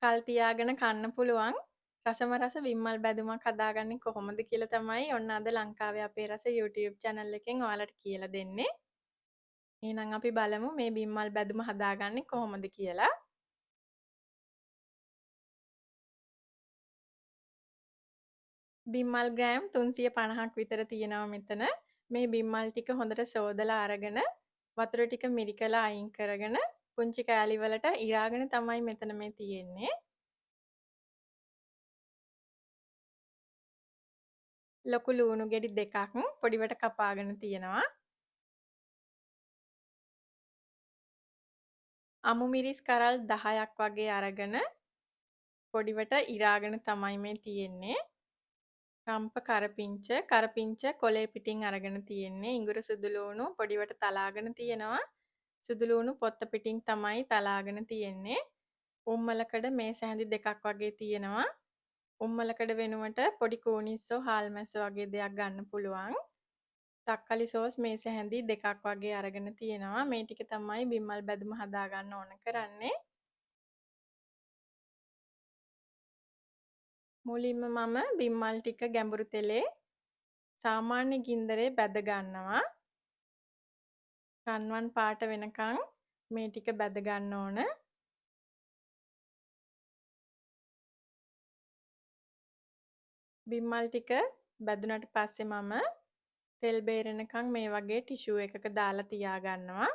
කල් තියාගෙන කන්න පුළුවන් රසම රස විම්මල් බැදුමක් හදාගන්නේ කොහොමද කියලා තමයි ඔන්න අද ලංකාවේ අපේ රස YouTube channel එකෙන් ඔයාලට කියලා දෙන්නේ. එහෙනම් අපි බලමු මේ බිම්මල් බැදුම හදාගන්නේ කොහොමද කියලා. බිම්මල් ග්‍රෑම් 350ක් විතර තියෙනවා මෙතන. මේ බිම්මල් ටික හොඳට සෝදලා අරගෙන වතුර ටික මිරිකලා අයින් කරගෙන පුංචි කෑලි වලට ඉරාගෙන තමයි මෙතන මේ තියෙන්නේ. ලොකු ලූණු ගෙඩි දෙකක් පොඩිවට කපාගෙන තියෙනවා. අමු මිරිස් කරල් 10ක් වගේ අරගෙන පොඩිවට ඉරාගෙන තමයි මේ තියෙන්නේ. රම්ප කරපිංච කොලේ පිටින් අරගෙන තියෙන්නේ. ඉඟුරු සුදුලූණු පොඩිවට තලාගෙන තියෙනවා. සුදුලූණු පොත්ත පිටින් තමයි තලාගෙන තියෙන්නේ. උම්මලකඩ මේ සැහැඳි දෙකක් වගේ තියෙනවා. උම්මලකඩ වෙනුවට පොඩි කූනිස්සෝ හාල් මැස්සෝ වගේ දෙයක් ගන්න පුළුවන්. තක්කලි සෝස් මේ සැහැඳි දෙකක් වගේ අරගෙන තියෙනවා. මේ ටික තමයි බිම්මල් බැදුම හදාගන්න ඕන කරන්නේ. මුලින්ම මම බිම්මල් ටික ගැඹුරු තෙලේ සාමාන්‍ය ගින්දරේ බැද ගන්නවා. රන්වන් පාට වෙනකන් මේ ටික බැද ගන්න ඕන. බිම්මල් ටික බැදුනට පස්සේ මම තෙල් බේරෙනකන් මේ වගේ ටිෂූ එකක දාලා තියා ගන්නවා.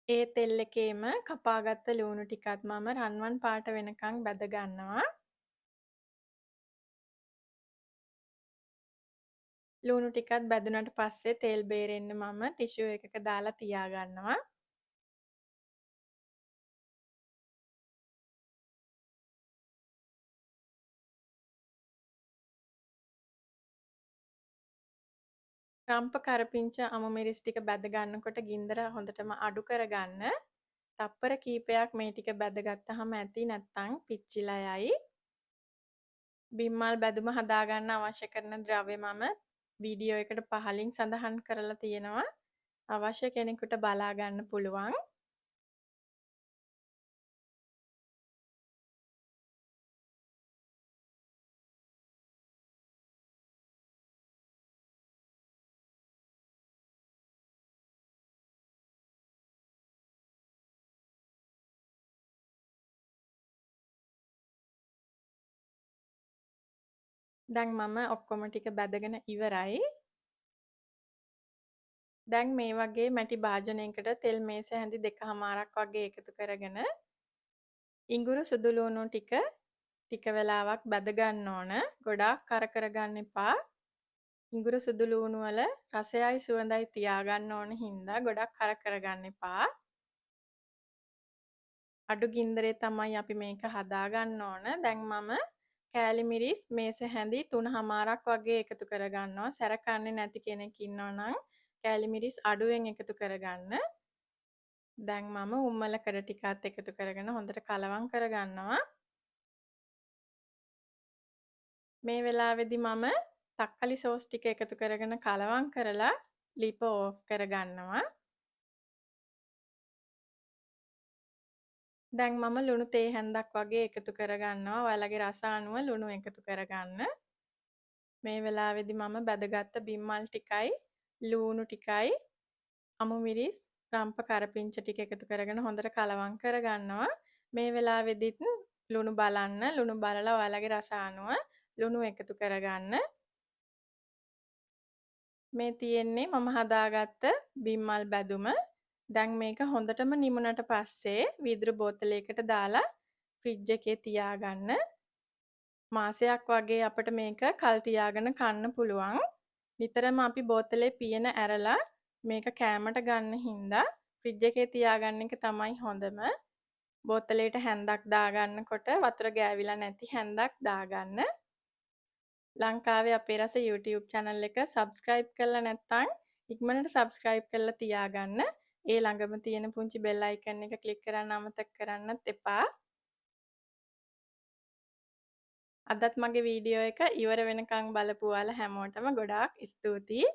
ඒ තෙල් එකේම කපාගත්ත ලුණු ටිකත් මම රන්වන් පාට වෙනකන් බැද ගන්නවා. ලුණු ටිකත් බැදුනට පස්සේ තෙල් බේරෙන්න මම ටිෂූ එකක දාලා තියා ගන්නවා. රම්ප කරපිංච අමු මිරිස් ටික බැද ගන්නකොට ගින්දර හොඳටම අඩු කරගන්න. තප්පර කීපයක් මේ ටික බැදගත්තාම ඇති නැත්නම් පිච්චිලා යයි. බිම්මල් බැදුම හදාගන්න අවශ්‍ය කරන ද්‍රව්‍ය මම වීඩියෝ එකට පහලින් සඳහන් කරලා තියෙනවා. අවශ්‍ය කෙනෙකුට බලා ගන්න පුළුවන්. දැන් මම ඔක්කොම ටික බැදගෙන ඉවරයි. දැන් මේ වගේ මැටි භාජනයකට තෙල් මේස හැඳි 2මාරක් වගේ එකතු කරගෙන ඉඟුරු සුදු ලුණු ටික වෙලාවක් බැද ගන්න ඕන. ගොඩාක් කර කරගන්න එපා. ඉඟුරු සුදු ලුණු වල රසයයි සුවඳයි තියාගන්න ඕන හින්දා ගොඩක් කර කරගන්න එපා. අඩු ගින්දරේ තමයි අපි මේක හදාගන්න ඕන. දැන් මම කෑලි මිරිස් මේස හැඳි 3මාරක් වගේ එකතු කරගන්නවා. සැර කන්නේ නැති කෙනෙක් ඉන්නවා නම් කෑලි මිරිස් අඩුවෙන් එකතු කරගන්න. දැන් මම උම්මලකඩ ටිකත් එකතු කරගෙන හොඳට කලවම් කරගන්නවා. මේ වෙලාවේදී මම තක්කලි සෝස් ටික එකතු කරගෙන කලවම් කරලා ලිප ඕෆ් කරගන්නවා. දැන් මම ලුණු තේ හැන්දක් වගේ එකතු කරගන්නවා. ඔයාලගේ රස අනුව ලුණු එකතු කරගන්න. මේ වෙලාවේදී මම බැදගත්ත බිම්මල් ටිකයි ලූණු ටිකයි අමු මිරිස් රම්ප කරපිංච ටික එකතු කරගෙන හොඳට කලවම් කරගන්නවා. මේ වෙලාවේදීත් ලුණු බලන්න. ලුණු බලලා ඔයාලගේ රස අනුව ලුණු එකතු කරගන්න. මේ තියෙන්නේ මම හදාගත්ත බිම්මල් බැදුම. දැන් මේක හොඳටම නිමුණට පස්සේ වීදුරු බෝතලයකට දාලා ෆ්‍රිජ් එකේ තියාගන්න. මාසයක් වගේ අපිට මේක කල් තියාගෙන කන්න පුළුවන්. නිතරම අපි බෝතලේ පියන ඇරලා මේක කෑමට ගන්න හින්දා ෆ්‍රිජ් එකේ තියාගන්න එක තමයි හොඳම. බෝතලයට හැන්දක් දාගන්නකොට වතුර ගෑවිලා නැති හැන්දක් දාගන්න. ලංකාවේ අපේ රස YouTube channel එක subscribe කරලා නැත්නම් ඉක්මනට subscribe කරලා තියාගන්න. ඒ ළඟම තියෙන පුංචි bell icon එක click කරන්න අමතක කරන්නත් එපා. අදත් මගේ වීඩියෝ එක ඉවර වෙනකන් බලපු ඔයාලා හැමෝටම ගොඩාක් ස්තුතියි.